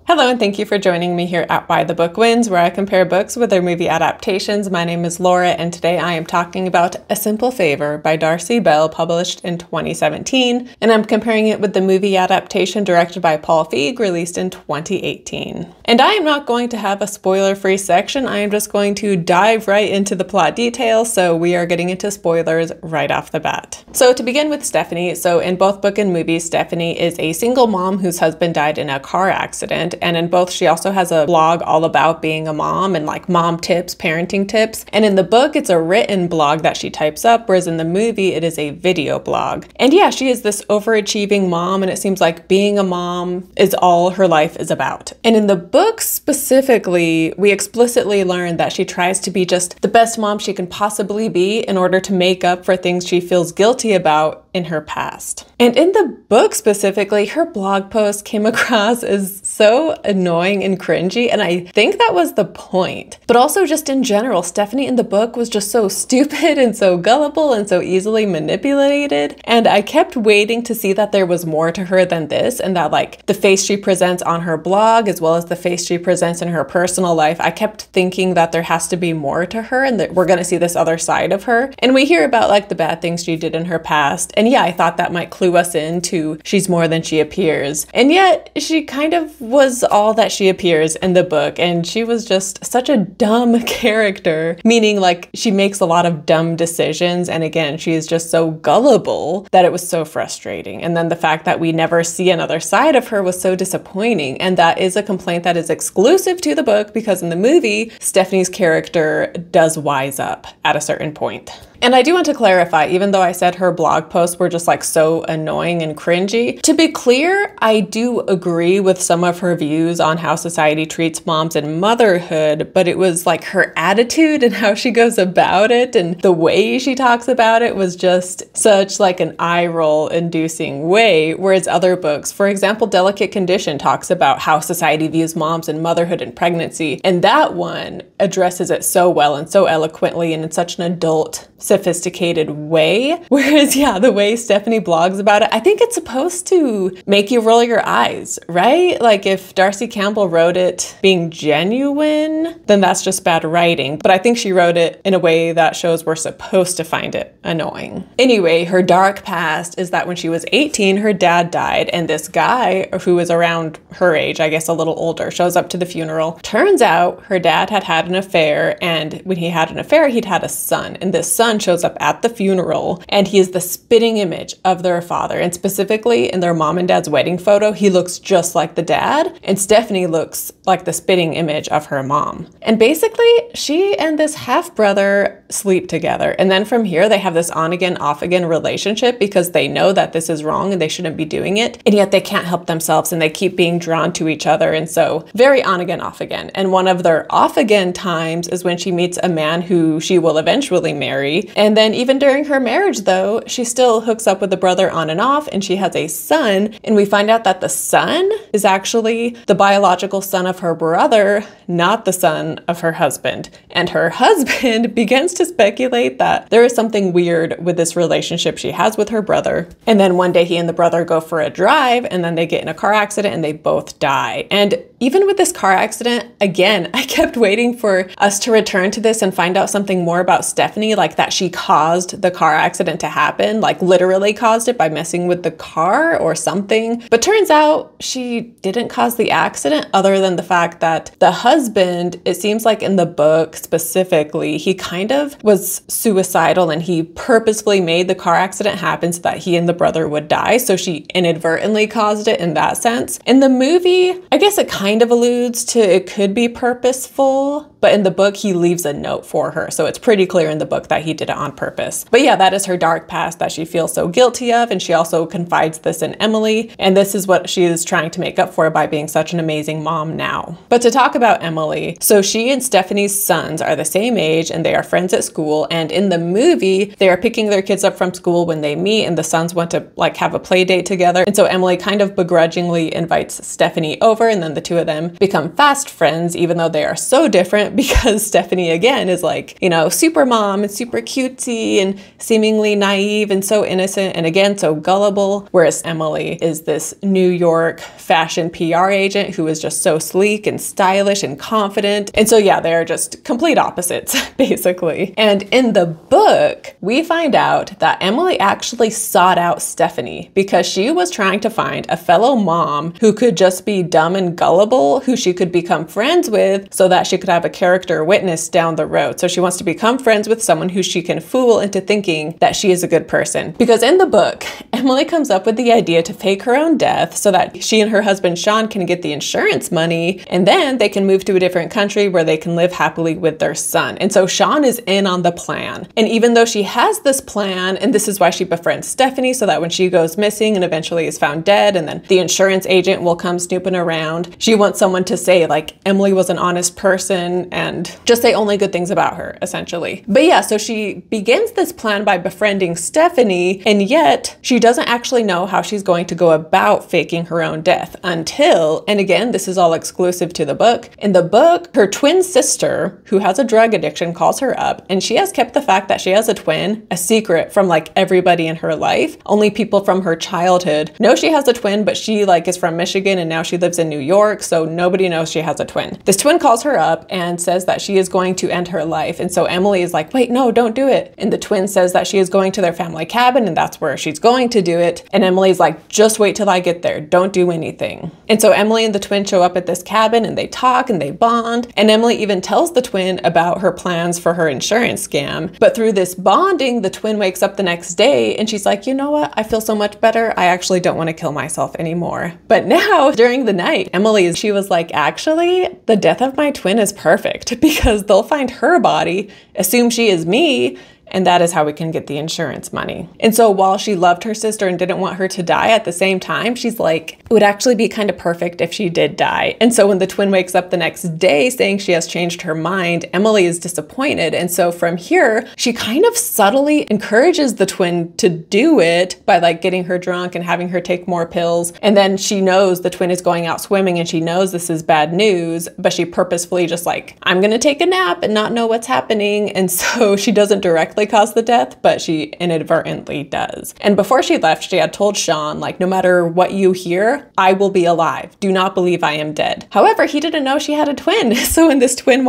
Hello and thank you for joining me here at Why the Book Wins, where I compare books with their movie adaptations. My name is Laura and today I am talking about A Simple Favor by Darcy Bell, published in 2017, and I'm comparing it with the movie adaptation directed by Paul Feig, released in 2018. And I am not going to have a spoiler-free section, I am just going to dive right into the plot details, so we are getting into spoilers right off the bat. So to begin with Stephanie, so in both book and movie, Stephanie is a single mom whose husband died in a car accident. And in both, she also has a blog all about being a mom and like mom tips, parenting tips. And in the book, it's a written blog that she types up, whereas in the movie, it is a video blog. And yeah, she is this overachieving mom, and it seems like being a mom is all her life is about. And in the book specifically, we explicitly learn that she tries to be just the best mom she can possibly be in order to make up for things she feels guilty about in her past. And in the book specifically, her blog post came across as so annoying and cringy, and I think that was the point. But also just in general, Stephanie in the book was just so stupid and so gullible and so easily manipulated, and I kept waiting to see that there was more to her than this, and that like the face she presents on her blog as well as the face she presents in her personal life, I kept thinking that there has to be more to her and that we're gonna see this other side of her. And we hear about like the bad things she did in her past, and yeah, I thought that might clue us into she's more than she appears. And yet she kind of was all that she appears in the book, and she was just such a dumb character, meaning like she makes a lot of dumb decisions, and again, she is just so gullible that it was so frustrating. And then the fact that we never see another side of her was so disappointing, and that is a complaint that is exclusive to the book because in the movie, Stephanie's character does wise up at a certain point. And I do want to clarify, even though I said her blog posts were just like so annoying and cringy, to be clear, I do agree with some of her views on how society treats moms and motherhood, but it was like her attitude and how she goes about it and the way she talks about it was just such like an eye roll inducing way, whereas other books, for example, Delicate Condition talks about how society views moms and motherhood and pregnancy, and that one addresses it so well and so eloquently and in such an adult, sophisticated way. Whereas, yeah, the way Stephanie blogs about it, I think it's supposed to make you roll your eyes, right? Like if Darcy Campbell wrote it being genuine, then that's just bad writing. But I think she wrote it in a way that shows we're supposed to find it annoying. Anyway, her dark past is that when she was 18, her dad died, and this guy who was around her age, I guess a little older, shows up to the funeral. Turns out her dad had had an affair, and when he had an affair, he'd had a son, and this son shows up at the funeral, and he is the spitting image of their father. And specifically in their mom and dad's wedding photo, he looks just like the dad, and Stephanie looks like the spitting image of her mom. And basically, she and this half-brother sleep together. And then from here, they have this on-again, off-again relationship because they know that this is wrong and they shouldn't be doing it. And yet they can't help themselves and they keep being drawn to each other. And so very on-again, off-again. And one of their off-again times is when she meets a man who she will eventually marry. And then even during her marriage, though, she still hooks up with the brother on and off, and she has a son. And we find out that the son is actually the biological son of her brother, not the son of her husband. And her husband begins to speculate that there is something weird with this relationship she has with her brother. And then one day he and the brother go for a drive, and then they get in a car accident and they both die. And even with this car accident, again, I kept waiting for us to return to this and find out something more about Stephanie, like that she caused the car accident to happen, like literally caused it by messing with the car or something. But turns out she didn't cause the accident, other than the fact that the husband, it seems like in the book specifically, he kind of was suicidal and he purposefully made the car accident happen so that he and the brother would die. So she inadvertently caused it in that sense. In the movie, I guess it kind of alludes to it could be purposeful, but in the book, he leaves a note for her. So it's pretty clear in the book that he did it on purpose. But yeah, that is her dark past that she feels so guilty of. And she also confides this in Emily. And this is what she is trying to make up for by being such an amazing mom now. But to talk about Emily, so she and Stephanie's sons are the same age and they are friends at school. And in the movie, they are picking their kids up from school when they meet, and the sons want to like have a play date together. And so Emily kind of begrudgingly invites Stephanie over, and then the two of them become fast friends, even though they are so different. different because Stephanie, again, is like, you know, super mom and super cutesy and seemingly naive and so innocent and, again, so gullible, whereas Emily is this New York fashion PR agent who is just so sleek and stylish and confident. And so, yeah, they're just complete opposites, basically. And in the book, we find out that Emily actually sought out Stephanie because she was trying to find a fellow mom who could just be dumb and gullible, who she could become friends with so that she could have a character witness down the road. So she wants to become friends with someone who she can fool into thinking that she is a good person. Because in the book, Emily comes up with the idea to fake her own death so that she and her husband Sean can get the insurance money, and then they can move to a different country where they can live happily with their son. And so Sean is in on the plan. And even though she has this plan, and this is why she befriends Stephanie, so that when she goes missing and eventually is found dead, and then the insurance agent will come snooping around, she wants someone to say like Emily was an honest person and just say only good things about her, essentially. But yeah, so she begins this plan by befriending Stephanie, and yet she doesn't actually know how she's going to go about faking her own death until, and again, this is all exclusive to the book. In the book, her twin sister, who has a drug addiction, calls her up, and she has kept the fact that she has a twin a secret from like everybody in her life. Only people from her childhood know she has a twin, but she like is from Michigan and now she lives in New York, so nobody knows she has a twin. This twin calls her up and says that she is going to end her life, and so Emily is like, wait, no, don't do it. And the twin says that she is going to their family cabin and that's where she's going to do it. And Emily's like, just wait till I get there. Don't do anything. And so Emily and the twin show up at this cabin and they talk and they bond. And Emily even tells the twin about her plans for her insurance scam. But through this bonding, the twin wakes up the next day and she's like, you know what? I feel so much better. I actually don't want to kill myself anymore. But now during the night, she was like, actually, the death of my twin is perfect because they'll find her body, assume she is me, and that is how we can get the insurance money. And so while she loved her sister and didn't want her to die, at the same time, she's like, it would actually be kind of perfect if she did die. And so when the twin wakes up the next day saying she has changed her mind, Emily is disappointed. And so from here, she kind of subtly encourages the twin to do it by like getting her drunk and having her take more pills. And then she knows the twin is going out swimming and she knows this is bad news, but she purposefully just like, I'm gonna take a nap and not know what's happening. And so she doesn't directly cause the death, but she inadvertently does. And before she left, she had told Sean, like, no matter what you hear, I will be alive. Do not believe I am dead. However, he didn't know she had a twin. So when this twin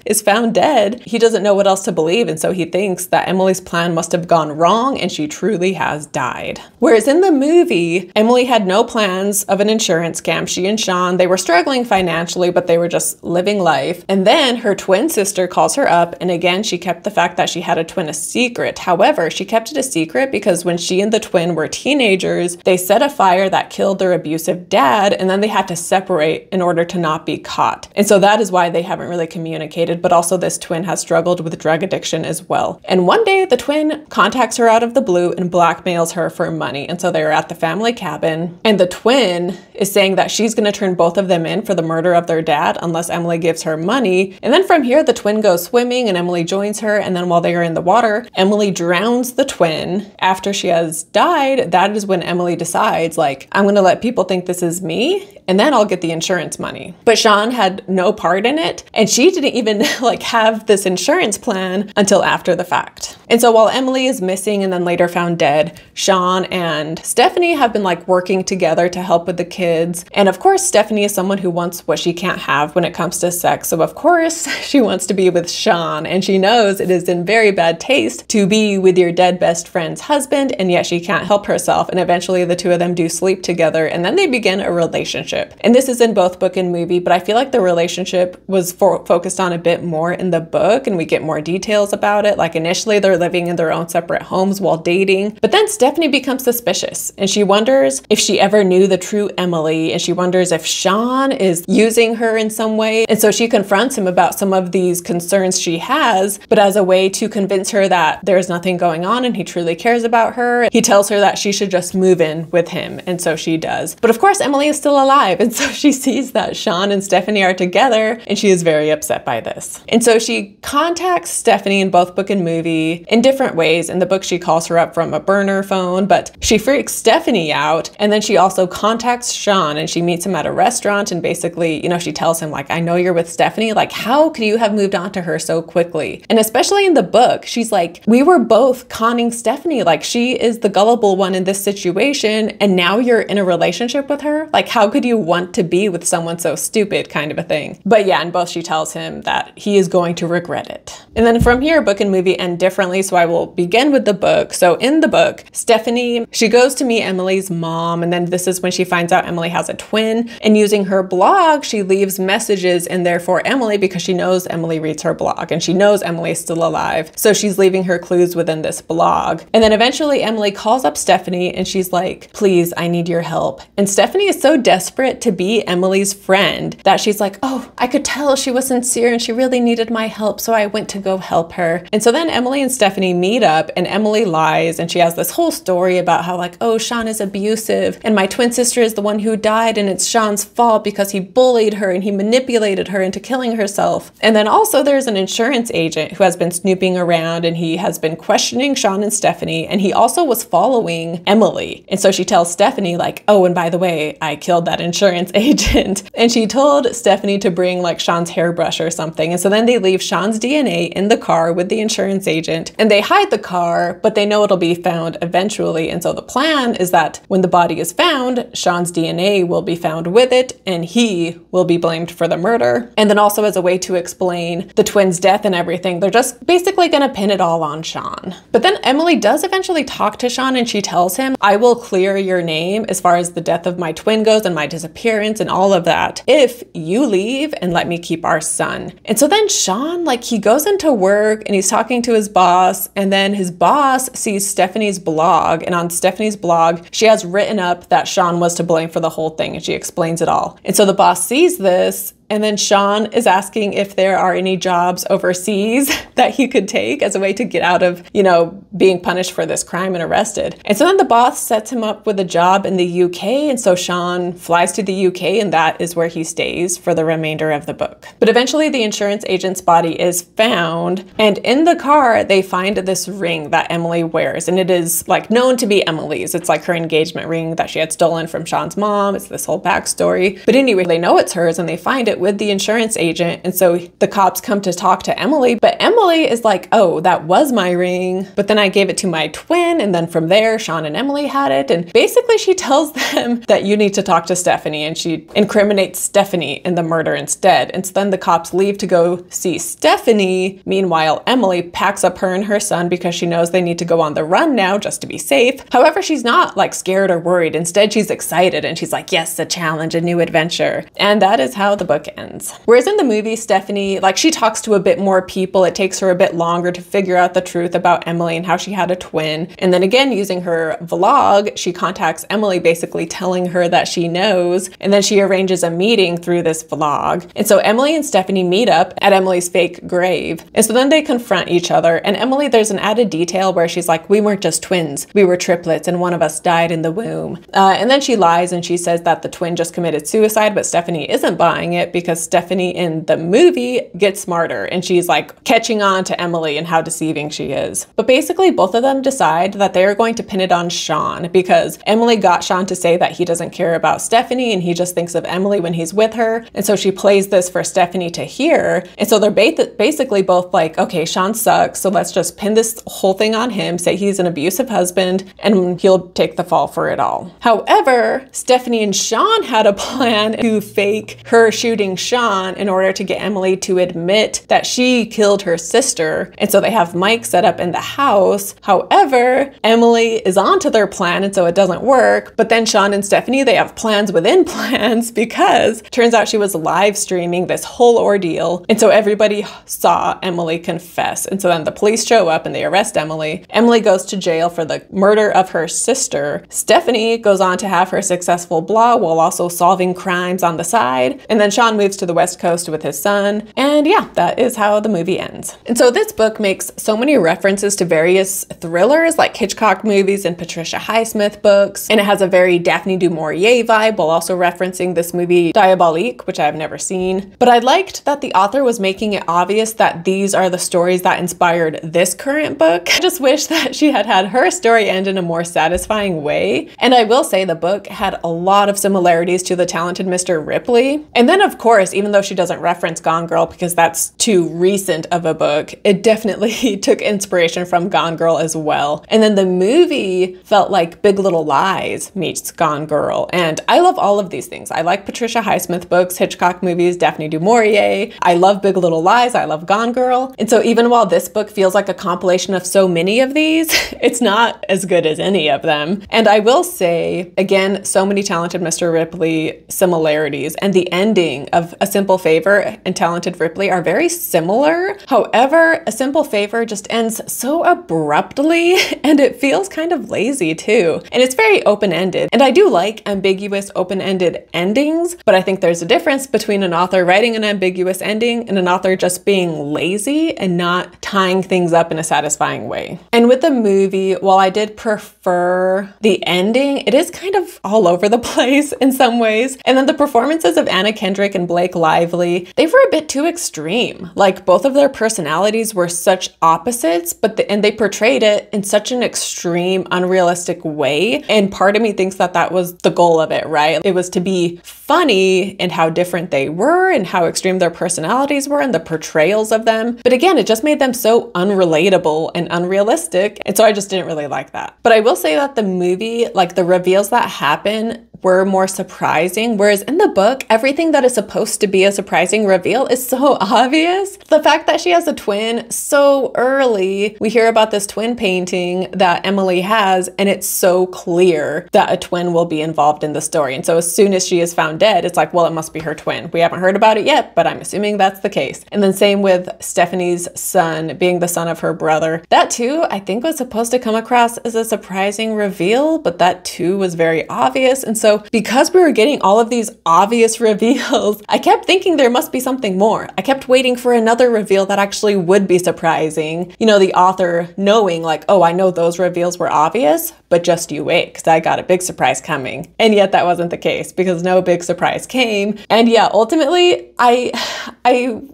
is found dead, he doesn't know what else to believe. And so he thinks that Emily's plan must have gone wrong and she truly has died. Whereas in the movie, Emily had no plans of an insurance scam. She and Sean, they were struggling financially, but they were just living life. And then her twin sister calls her up. And again, she kept the fact that she had a twin a secret. However, she kept it a secret because when she and the twin were teenagers, they set a fire that killed their abusive dad, and then they had to separate in order to not be caught. And so that is why they haven't really communicated, but also this twin has struggled with drug addiction as well. And one day the twin contacts her out of the blue and blackmails her for money. And so they're at the family cabin, and the twin is saying that she's going to turn both of them in for the murder of their dad unless Emily gives her money. And then from here, the twin goes swimming and Emily joins her. And then while they are in the water, Emily drowns the twin. After she has died, that is when Emily decides, like, I'm going to let people think this is me, and then I'll get the insurance money. But Sean had no part in it, and she didn't even like have this insurance plan until after the fact. And so while Emily is missing and then later found dead, Sean and Stephanie have been like working together to help with the kids. And of course, Stephanie is someone who wants what she can't have when it comes to sex. So of course, she wants to be with Sean, and she knows it is in very bad taste to be with your dead best friend's husband, and yet she can't help herself. And eventually the two of them do sleep together, and then they begin a relationship. And this is in both book and movie, but I feel like the relationship was focused on a bit more in the book, and we get more details about it. Like initially they're living in their own separate homes while dating, but then Stephanie becomes suspicious, and she wonders if she ever knew the true Emily, and she wonders if Sean is using her in some way. And so she confronts him about some of these concerns she has, but as a way to convince her that there's nothing going on and he truly cares about her. He tells her that she should just move in with him, and so she does. But of course, Emily is still alive, and so she sees that Sean and Stephanie are together, and she is very upset by this. And so she contacts Stephanie in both book and movie in different ways. In the book, she calls her up from a burner phone, but she freaks Stephanie out, and then she also contacts Sean, and she meets him at a restaurant, and basically, you know, she tells him, like, I know you're with Stephanie, like, how could you have moved on to her so quickly? And especially in the book, she's like, we were both conning Stephanie, like, she is the gullible one in this situation, and now you're in a relationship with her? Like, how could you want to be with someone so stupid, kind of a thing? But yeah, in both she tells him that he is going to regret it. And then from here, book and movie end differently, so I will begin with the book. So in the book, Stephanie, she goes to meet Emily's mom, and then this is when she finds out Emily has a twin, and using her blog, she leaves messages in there for Emily because she knows Emily reads her blog, and she knows Emily is still alive, so she's leaving her clues within this blog. And then eventually Emily calls up Stephanie, and she's like, please, I need your help. And Stephanie is so desperate to be Emily's friend that she's like, oh, I could tell she was sincere and she really needed my help, so I went to go help her. And so then Emily and Stephanie meet up, and Emily lies, and she has this whole story about how, like, oh, Sean is abusive, and my twin sister is the one who died, and it's Sean's fault because he bullied her and he manipulated her into killing herself. And then also there's an insurance agent who has been snooping around, and he has been questioning Sean and Stephanie, and he also was following Emily. And so she tells Stephanie, like, oh, and by the way, I killed that insurance agent. And she told Stephanie to bring, like, Sean's hairbrush or something. And so then they leave Sean's DNA in the car with the insurance agent, and they hide the car, but they know it'll be found eventually. And so the plan is that when the body is found, Sean's DNA will be found with it, and he will be blamed for the murder. And then also as a way to explain the twins' death and everything, they're just basically gonna pin it all on Sean. But then Emily does eventually talk to Sean, and she tells him, I will clear your name as far as the death of my twin goes and my disappearance and all of that if you leave and let me keep our son. And so then Sean, like, he goes into work and he's talking to his boss, and then his boss sees Stephanie's blog, and on Stephanie's blog, she has written up that Sean was to blame for the whole thing, and she explains it all. And so the boss sees this, and then Sean is asking if there are any jobs overseas that he could take as a way to get out of, you know, being punished for this crime and arrested. And so then the boss sets him up with a job in the UK, and so Sean flies to the UK, and that is where he stays for the remainder of the book. But eventually the insurance agent's body is found, and in the car they find this ring that Emily wears, and it is, like, known to be Emily's. It's like her engagement ring that she had stolen from Sean's mom. It's this whole backstory. But anyway, they know it's hers, and they find it with the insurance agent, and so the cops come to talk to Emily, but Emily is like, oh, that was my ring, but then I gave it to my twin, and then from there Sean and Emily had it. And basically she tells them that you need to talk to Stephanie, and she incriminates Stephanie in the murder instead. And so then the cops leave to go see Stephanie. Meanwhile, Emily packs up her and her son because she knows they need to go on the run now just to be safe. However, she's not, like, scared or worried. Instead, she's excited, and she's like, yes, a challenge, a new adventure. And that is how the book ends. Whereas in the movie, Stephanie, like, she talks to a bit more people. It takes her a bit longer to figure out the truth about Emily and how she had a twin. And then again, using her vlog, she contacts Emily, basically telling her that she knows, and then she arranges a meeting through this vlog. And so Emily and Stephanie meet up at Emily's fake grave. And so then they confront each other. And Emily, there's an added detail where she's like, we weren't just twins, we were triplets, and one of us died in the womb. And then she lies, and she says that the twin just committed suicide, but Stephanie isn't buying it because Stephanie in the movie gets smarter, and she's, like, catching on to Emily and how deceiving she is. But basically both of them decide that they are going to pin it on Sean because Emily got Sean to say that he doesn't care about Stephanie and he just thinks of Emily when he's with her. And so she plays this for Stephanie to hear. And so they're basically both like, okay, Sean sucks, so let's just pin this whole thing on him, say he's an abusive husband, and he'll take the fall for it all. However, Stephanie and Sean had a plan to fake her shooting Sean in order to get Emily to admit that she killed her sister. And so they have Mike set up in the house. However, Emily is onto their plan, and so it doesn't work. But then Sean and Stephanie, they have plans within plans because turns out she was live streaming this whole ordeal. And so everybody saw Emily confess. And so then the police show up and they arrest Emily. Emily goes to jail for the murder of her sister. Stephanie goes on to have her successful blog while also solving crimes on the side. And then Sean John moves to the West Coast with his son, and yeah, that is how the movie ends. And so this book makes so many references to various thrillers like Hitchcock movies and Patricia Highsmith books, and it has a very Daphne du Maurier vibe while also referencing this movie Diabolique, which I've never seen. But I liked that the author was making it obvious that these are the stories that inspired this current book. I just wish that she had had her story end in a more satisfying way. And I will say the book had a lot of similarities to The Talented Mr. Ripley. And then of course, even though she doesn't reference Gone Girl because that's too recent of a book, it definitely took inspiration from Gone Girl as well. And then the movie felt like Big Little Lies meets Gone Girl. And I love all of these things. I like Patricia Highsmith books, Hitchcock movies, Daphne du Maurier. I love Big Little Lies. I love Gone Girl. And so even while this book feels like a compilation of so many of these, it's not as good as any of them. And I will say, again, so many Talented Mr. Ripley similarities, and the ending of A Simple Favor and Talented Ripley are very similar. However, A Simple Favor just ends so abruptly and it feels kind of lazy too. And it's very open-ended. And I do like ambiguous open-ended endings, but I think there's a difference between an author writing an ambiguous ending and an author just being lazy and not tying things up in a satisfying way. And with the movie, while I did prefer the ending, it is kind of all over the place in some ways. And then the performances of Anna Kendrick and Blake Lively, they were a bit too extreme. Like both of their personalities were such opposites, and they portrayed it in such an extreme, unrealistic way. And part of me thinks that that was the goal of it, right? It was to be funny in how different they were and how extreme their personalities were and the portrayals of them. But again, it just made them so unrelatable and unrealistic. And so I just didn't really like that. But I will say that the movie, like the reveals that happen, were more surprising, whereas in the book, everything that is supposed to be a surprising reveal is so obvious. The fact that she has a twin so early, we hear about this twin painting that Emily has, and it's so clear that a twin will be involved in the story. And so as soon as she is found dead, it's like, well, it must be her twin. We haven't heard about it yet, but I'm assuming that's the case. And then same with Stephanie's son being the son of her brother. That too, I think was supposed to come across as a surprising reveal, but that too was very obvious. And so because we were getting all of these obvious reveals, I kept thinking there must be something more. I kept waiting for another reveal that actually would be surprising. You know, the author knowing like, oh, I know those reveals were obvious, but just you wait, because I got a big surprise coming. And yet that wasn't the case because no big surprise came. And yeah, ultimately, I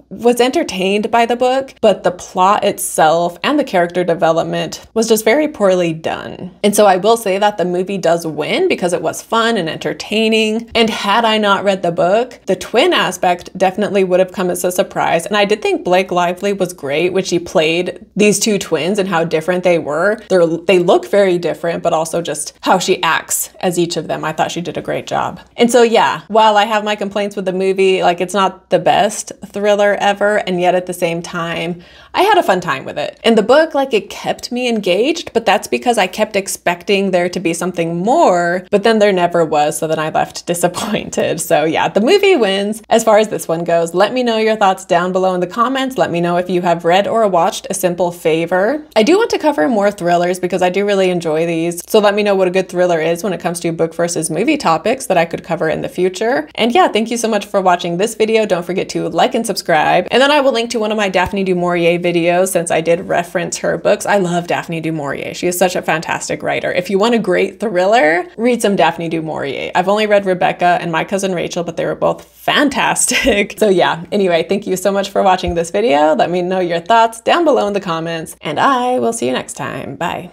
was entertained by the book, but the plot itself and the character development was just very poorly done. And so I will say that the movie does win because it was fun and entertaining. And had I not read the book, the twin aspect definitely would have come as a surprise. And I did think Blake Lively was great when she played these two twins and how different they were. They look very different, but also just how she acts as each of them. I thought she did a great job. And so yeah, while I have my complaints with the movie, like it's not the best thriller ever, and yet at the same time, I had a fun time with it. In the book, like it kept me engaged, but that's because I kept expecting there to be something more, but then there never was, so then I left disappointed. So yeah, the movie wins as far as this one goes. Let me know your thoughts down below in the comments. Let me know if you have read or watched A Simple Favor. I do want to cover more thrillers because I do really enjoy these. So let me know what a good thriller is when it comes to book versus movie topics that I could cover in the future. And yeah, thank you so much for watching this video. Don't forget to like and subscribe. And then I will link to one of my Daphne du Maurier videos since I did reference her books. I love Daphne du Maurier. She is such a fantastic writer. If you want a great thriller, read some Daphne du Maurier. I've only read Rebecca and My Cousin Rachel, but they were both fantastic. So yeah, anyway, thank you so much for watching this video. Let me know your thoughts down below in the comments, and I will see you next time. Bye.